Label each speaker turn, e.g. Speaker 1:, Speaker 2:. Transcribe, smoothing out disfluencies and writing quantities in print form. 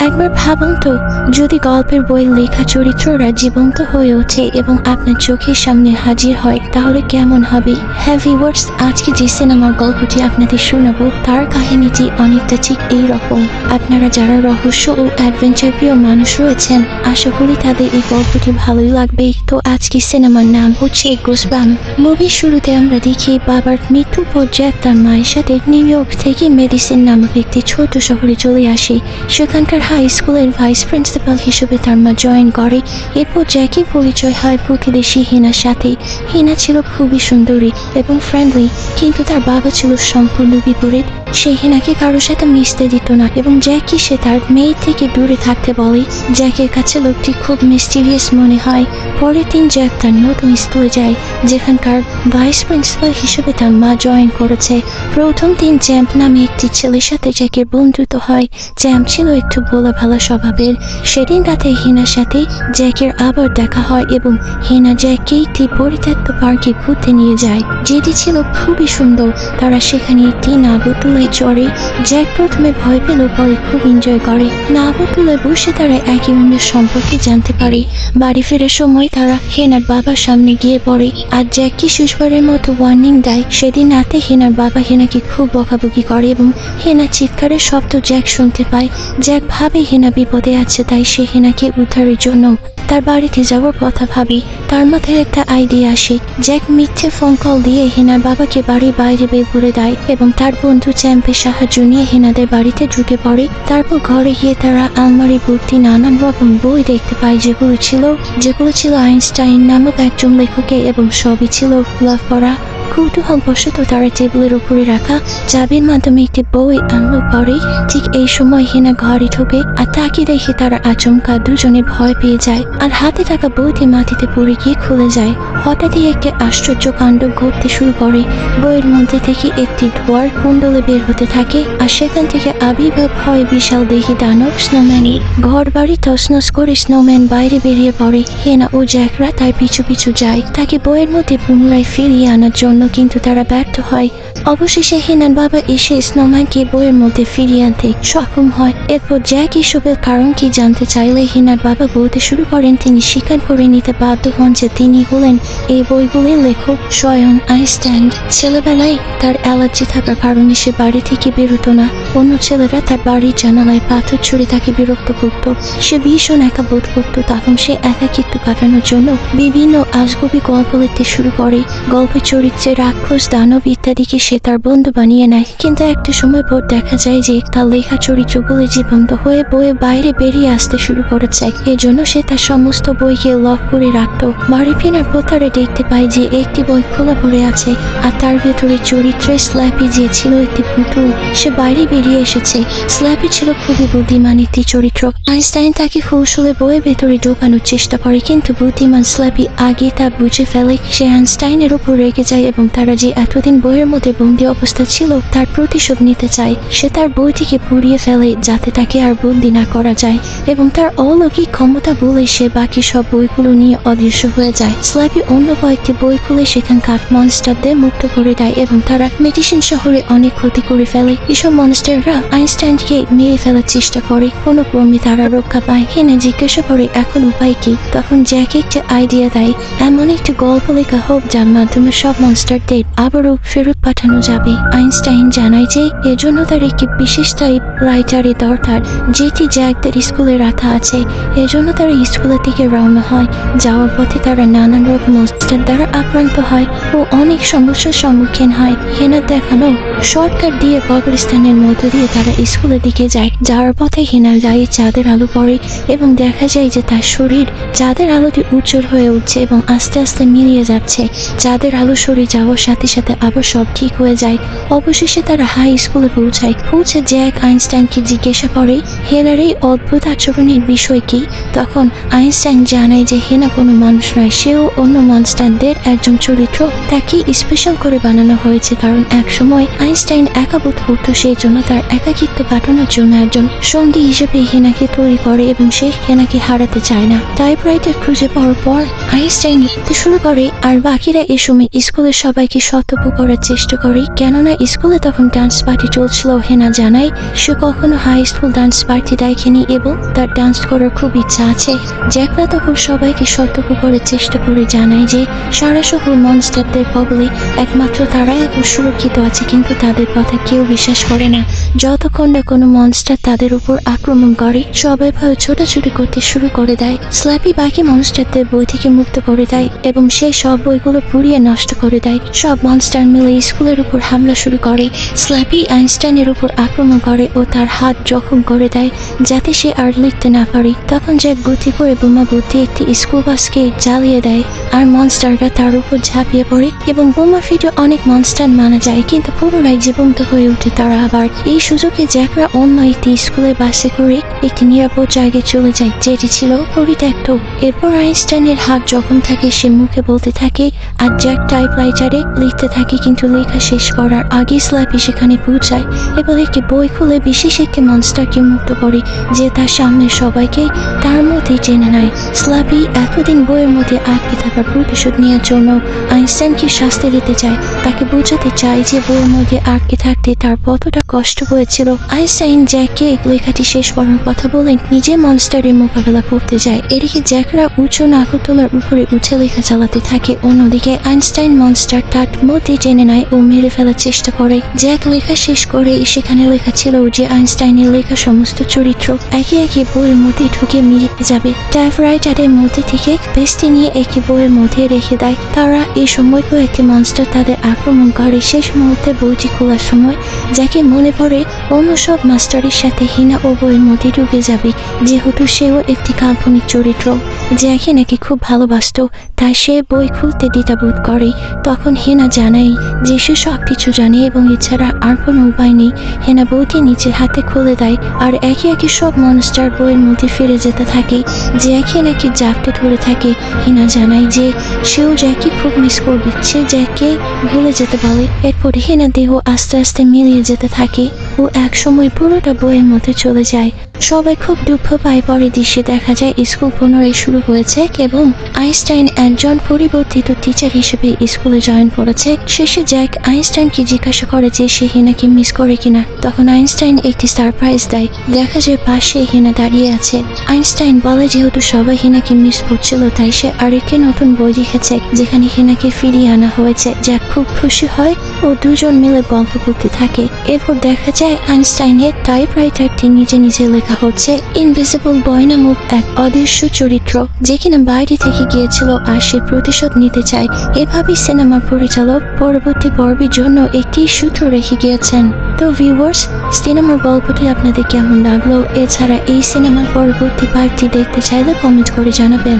Speaker 1: একবার ভাবুন তো, যদি গল্পের বই লেখা চরিত্ররা জীবন্ত হয়ে ওঠে এবং আপনার চোখের সামনে হাজির হয়, তাহলে কেমন হবে? হ্যাঁ ভিউয়ার্স, আজকে যে সিনেমার গল্পটি আপনাদের শোনাবো তার কাহিনীটি অনেকটা ঠিক এই রকম। আপনারা যারা রহস্য ও অ্যাডভেঞ্চার প্রিয় মানুষ রয়েছেন, আশা করি তাদের এই গল্পটি ভালোই লাগবে। তো আজকে সিনেমার নাম হচ্ছে গুজবাম্পস। মুভির শুরুতে আমরা দেখি বাবার মৃত্যুর পর জ্যাক তার মায়ের সাথে নিউ ইয়র্ক থেকে মেডিসিন নামক একটি ছোট শহরে চলে আসে। সেখানকার হাই স্কুলের ভাইস প্রিন্সিপাল হিসেবে তার মা জয়েন করে। এরপর জ্যাকের পরিচয় হয় প্রতিবেশী হিনার সাথে। হিনা ছিল খুবই সুন্দরী এবং ফ্রেন্ডলি, কিন্তু তার বাবা ছিল সম্পূর্ণ বিপরীত। সে হিনাকে কারোর সাথে মিশতে দিত না এবং জ্যাককে সে তার মেয়ে থেকে দূরে থাকতে বলে। জ্যাকের কাছে লোকটি খুব মিস্টিরিয়াস মনে হয়। পরের দিন জ্যাক তার নতুন স্কুলে যায়, যেখানকার ভাইস প্রিন্সিপাল হিসেবে তার মা জয়েন করেছে। প্রথম দিন জ্যাম্প নামে একটি ছেলের সাথে জ্যাকের বন্ধুত্ব হয়। জ্যাম্প ছিল একটু ভোলা ভালা স্বভাবের। সেদিন রাতে হিনার সাথে জ্যাকের আবার দেখা হয় এবং হিনা জ্যাককে একটি পরিত্যক্ত পার্কে ঘুরতে নিয়ে যায়, যেটি ছিল খুবই সুন্দর। তারা সেখানে একটি নাবতুলে চড়ে। জ্যাক প্রথমে ভয় পেল, পরে খুব এনজয় করে। নাবতুলে বসে তারা একে অন্যের সম্পর্কে জানতে পারে। বাড়ি ফেরার সময় তারা হেনার বাবার সামনে গিয়ে পড়ে আর জ্যাককে শেষবারের মতো ওয়ার্নিং দেয়। সেদিন রাতে হেনার বাবা হেনাকে খুব বকাবকি করে এবং হেনা চিৎকারের শব্দ জ্যাক শুনতে পায়। জ্যাক ভাবে হেনা বিপদে আছে, তাই সে হেনাকে উদ্ধারের জন্য তার বাড়িতে যাওয়ার কথা ভাবি। তার মাথায় একটা আইডিয়া আসে। জ্যাক মিথ্যে ফোন কল দিয়ে হেনার বাবাকে বাড়ির বাইরে বের করে দেয় এবং তার বন্ধু চ্যাম্পের সাহায্য নিয়ে হেনাদের বাড়িতে ঢুকে পড়ে। তারপর ঘরে গিয়ে তারা আলমারি ভর্তি নানান রকম বই দেখতে পায়, যেগুলো ছিল আইনস্টাইন নামক একজন লেখকের এবং সবই ছিল লাভ করা। কৌতূহলবশত তারা টেবিলের উপরে রাখা চাবির মাধ্যমে একটি বই আনলো। পরে ঠিক এই সময় হেনা ঘরে ঢোকে আর তাকে দেখে তারা আচমকা দুজনে ভয় পেয়ে যায় আর হাতে থাকা বইটি মাটিতে পড়ে গিয়ে খুলে যায়। হঠাৎই একটি আশ্চর্য কাণ্ড ঘটতে শুরু করে। বইয়ের মধ্যে থেকে একটি ধোঁয়ার কুণ্ডলে বের হতে থাকে আর সেখান থেকে আবির্ভাব হয় বিশাল দেহি দানব স্নোম্যানের। ঘর বাড়ি তছনছ করে স্নোম্যান বাইরে বেরিয়ে পড়ে। হেনা ও জ্যাকরা তার পিছু পিছু যায় তাকে বইয়ের মধ্যে পুনরায় ফিরিয়ে আনার জন্য, কিন্তু তারা ব্যর্থ হয়। অবশেষে হেনার বাবা এসে স্নোম্যানকে বইয়ের মধ্যে ফিরিয়ে আনতে সক্ষম হয়। এরপর জ্যাক এসবের কারণ কি জানতে চাইলে হেনার বাবা বলতে শুরু করেন তিনি স্বীকার করে নিতে বাধ্য হন যে তিনি হলেন এই বইগুলির লেখক স্বয়ং আইনস্টাইন। ছেলেবেলায় তার অ্যালার্জি থাকার কারণে সে বাড়ি থেকে বেরোতো না। অন্য ছেলেরা তার বাড়ির জানালায় পাথর ছুঁড়ে তাকে বিরক্ত করত। সে ভীষণ একা বোধ করত। তখন সে একাকিত্ব কাটানোর জন্য বিভিন্ন আজগুবি গল্প লিখতে শুরু করে। গল্পের চরিত্রে রাক্ষস, দানব ইত্যাদিকে সে তার বন্ধু বানিয়ে নেয়। কিন্তু একটা সময় পর দেখা যায় যে তার লেখা চরিত্রগুলি জীবন্ত হয়ে বইয়ের বাইরে বেরিয়ে আসতে শুরু করেছে। এজন্য সে তার সমস্ত বইকে লক করে রাখত। বাড়ি ফেরার পর তারা দেখতে পায় যে একটি বই খোলা পড়ে আছে আর তার ভেতরে চরিত্রে স্ল্যাপি যে ছিল একটি পুতুল। সে বাইরে বেরিয়ে এসেছে। স্ল্যাপি ছিল খুবই বুদ্ধিমান একটি চরিত্র। আইনস্টাইন তাকে কৌশলে বইয়ের ভেতরে ঢোকানোর চেষ্টা করে, কিন্তু বুদ্ধিমান স্ল্যাপি আগে তা বুঝে ফেলে। সে আইনস্টাইনের উপর রেগে যায় এবং তারা যে এতদিন বইয়ের মধ্যে বন্দি অবস্থা ছিল তার প্রতিশোধ নিতে চায়। সে তার বইটিকে পুড়িয়ে ফেলে যাতে তাকে আর বন্দি না করা যায় এবং তার অলৌকিক ক্ষমতা বলে সে বাকি সব বইগুলো নিয়ে অদৃশ্য হয়ে যায়। স্ল্যাপি অন্য কয়েকটি বই খুলে সেখানকার মনস্টারদের মুক্ত করে দেয় এবং তারা মেডিসিন শহরে অনেক ক্ষতি করে ফেলে। এসব মনস্টাররা আইনস্টাইনকে মেরে ফেলার চেষ্টা করে। কোনো ক্রমে তারা রক্ষা পায়। হেনা জিজ্ঞাসা করে এখন উপায় কি? তখন জ্যাক একটা আইডিয়া দেয়, এমন একটি গল্প লেখা হোক যার মাধ্যমে সব মনস্টারদের আবারও ফেরত পাঠানো যাবে। আইনস্টাইন জানায় যে এজন্য তার একটি বিশেষ টাইপ রাইটারের দরকার, যেটি জ্যাকদের স্কুলে রাখা আছে। এজন্য তারা স্কুলের দিকে রওনা হয়। যাওয়ার পথে তারা নানান রকম মনস্টার দ্বারা আক্রান্ত হয় ও অনেক সমস্যার সম্মুখীন হয়। হেনার দেখানো শর্টকাট দিয়ে কবরস্থানের মধ্য দিয়ে তারা স্কুলের দিকে যায়। যাওয়ার পথে হেনার গায়ে চাঁদের আলো পড়ে এবং দেখা যায় যে তার শরীর চাঁদের আলোতে উজ্জ্বল হয়ে উঠছে এবং আস্তে আস্তে মিলিয়ে যাচ্ছে। চাঁদের আলো সরে যাওয়ার সাথে সাথে আবার সব ঠিক হয়ে যায়। অবশেষে তারা হাই স্কুলে পৌঁছে জ্যাক আইনস্টাইনকে জিজ্ঞাসা করে হেনার এই অদ্ভুত আচরণের বিষয় কি। তখন আইনস্টাইন জানায় যে হেনা কোনো মানুষ নয়, সেও অন্য মনস্টারদের একজন চরিত্র। তাকে স্পেশাল করে বানানো হয়েছে কারণ একসময় আইনস্টাইন একা বোধ করত, সেই জন্য তার একাকিত্ব কাটানোর জন্য একজন সঙ্গী হিসেবে হেনাকে তৈরি করে এবং সে হেনাকে হারাতে চায় না। টাইপরাইটার খুঁজে পাওয়ার পর আইনস্টাইন লিখতে শুরু করে আর বাকিরা এ সময় স্কুলের সবাইকে সতর্ক করার চেষ্টা করে, কেননা স্কুলে তখন ডান্স পার্টি চলছিল। হেনা জানায় সে কখনো হাই স্কুল ডান্স পার্টি দেখেনি এবং তার ডান্স করার খুব ইচ্ছা আছে। জ্যাকরা তখন সবাইকে সতর্ক করার চেষ্টা করে জানায় যে সারা শহর মনস্টারদের কবলে, একমাত্র তারাই এখন সুরক্ষিত আছে, কিন্তু তাদের কথা কেউ বিশ্বাস করে না। যতক্ষণ না কোনো মনস্টার তাদের উপর আক্রমণ করে, সবাই ভয়ে ছোটাছুটি করতে শুরু করে দেয়। স্ল্যাপি বাকি মনস্টারদের বই থেকে মুক্ত করে দেয় এবং সে সব বইগুলো পুড়িয়ে নষ্ট করে দেয়। সব মনস্টার মিলে স্কুলের উপর হামলা শুরু করে। স্ল্যাপি আইনস্টাইনের উপর আক্রমণ করে ও তার হাত জখম করে দেয় যাতে সে আর লিখতে না পারে। তখন জ্যাক বুদ্ধি করে বোমা বুদ্ধি একটি স্কুল বাসকে জ্বালিয়ে দেয় আর মনস্টাররা তার উপর ঝাঁপিয়ে পড়ে এবং বোমা ফেটে অনেক মনস্টার মারা যায়, কিন্তু পুনরায় জীবন্ত হয়ে ওঠে তারা আবার। এই সুযোগে জ্যাকরা অন্য একটি স্কুলের বাসে করে একটি নিরাপদ জায়গায় চলে যায় যেটি ছিল পরিত্যক্ত। এরপর আইনস্টাইনের হাত যখন থাকে সে মুখে বলতে থাকে আর জ্যাক টাইপরাইটারে লিখতে থাকে, কিন্তু লেখা শেষ করার আগে স্ল্যাপি সেখানে পৌঁছায় এবং একটি বই খুলে বিশেষ একটি মনস্টারকে মুক্ত করে যে তার সামনে সবাইকে তার মধ্যে জেনে নেয়। স্ল্যাপি এতদিন বইয়ের মধ্যে আটকে থাকার প্রতিশোধ নেওয়ার জন্য আইনস্টাইনকে শাস্তি দিতে চায়, তাকে বোঝাতে চায় যে বইয়ের মধ্যে আটকে থাকতে তার কতটা কষ্ট হয়েছিল। আইনস্টাইন জ্যাককে লেখাটি শেষ করার কথা বলে নিজে মনস্টারের মোকাবেলা করতে যায়। এদিকে জ্যাকরা উঁচু নাগরদোলার উপরে উঠে লেখা চালাতে থাকে, অন্যদিকে আইনস্টাইন মনস্টার তার মধ্যে জেনে নেয় ও মেরে ফেলার চেষ্টা করে। জ্যাক লেখা শেষ করে সেখানে লেখা ছিল যে আইনস্টাইনের লেখা সমস্ত চরিত্র একে একে বইয়ের মধ্যে ঢুকে মিলে যাবে। টাইপরাইটারের মধ্যে থেকে পেস্টি নিয়ে একটি বইয়ের মধ্যে রেখে দেয়। তারা এই সময় কয়েকটি মনস্টার তাদের আক্রমণ করে। শেষ মুহূর্তে বইটি খোলার সময় যাকে মনে পড়ে অন্য সব মাস্টারের সাথে হিনা ও বইয়ের মধ্যে ঢুকে যাবে, যেহেতু সেও একটি কাল্পনিক চরিত্র যাকে নাকি খুব ভালোবাসত, তাই সে বই খুলতে দ্বিধাবোধ করে। তখন হেনা জানায় যে সে সব কিছু জানে এবং এছাড়া আর কোনো উপায় নেই। হেনা বইটি নিজের হাতে খুলে দেয় আর একে একে সব মনস্টার বইয়ের মধ্যে ফিরে যেতে থাকে। জ্যাকে নাকি জাপটে ধরে থাকে। হেনা জানায় যে সেও জ্যাককে খুব মিস করবে, সে জ্যাককে ভুলে যেতে বলে। এরপরে হেনা দেহ আস্তে আস্তে মিলিয়ে যেতে থাকে ও এক সময় পুরোটা বইয়ের মধ্যে চলে যায়। সবাই খুব দুঃখ পায়। পরে দৃশ্যে দেখা যায় স্কুল পুনরায় শুরু হয়েছে এবং আইনস্টাইন একজন পরিবর্তিত টিচার হিসেবে স্কুলে জয়েন করেছে। শেষে জ্যাক আইনস্টাইনকে জিজ্ঞাসা করে যে সে হেনাকে মিস করে কিনা। তখন আইনস্টাইন একটি সারপ্রাইজ দেয়, দেখা যায় পাশে হেনা দাঁড়িয়ে আছে। আইনস্টাইন বলে যেহেতু সবাই হেনাকে মিস করছিল তাই সে আরেকটি নতুন বই লিখেছে যেখানে হেনাকে ফিরিয়ে আনা হয়েছে। জ্যাক খুব খুশি হয় ও দুজন মিলে গল্প করতে থাকে। এরপর দেখা যায় আইনস্টাইনের টাইপরাইটারটি নিজে নিজে লেখা হচ্ছে। ইনভিজিবল বয় নামক এক অদৃশ্য চরিত্র যে কিনা বাইরে থেকে গিয়েছিল আর সে প্রতিশোধ নিতে চায়। এভাবেই সিনেমার পরিচালক পরবর্তী পর্বের জন্য একটি সূত্র রেখে গিয়েছেন। তো ভিউয়ার্স, সিনেমার গল্পটি আপনাদের কেমন লাগলো? এছাড়া এই সিনেমার পরবর্তী পার্টটি দেখতে চাইলে কমেন্ট করে জানাবেন।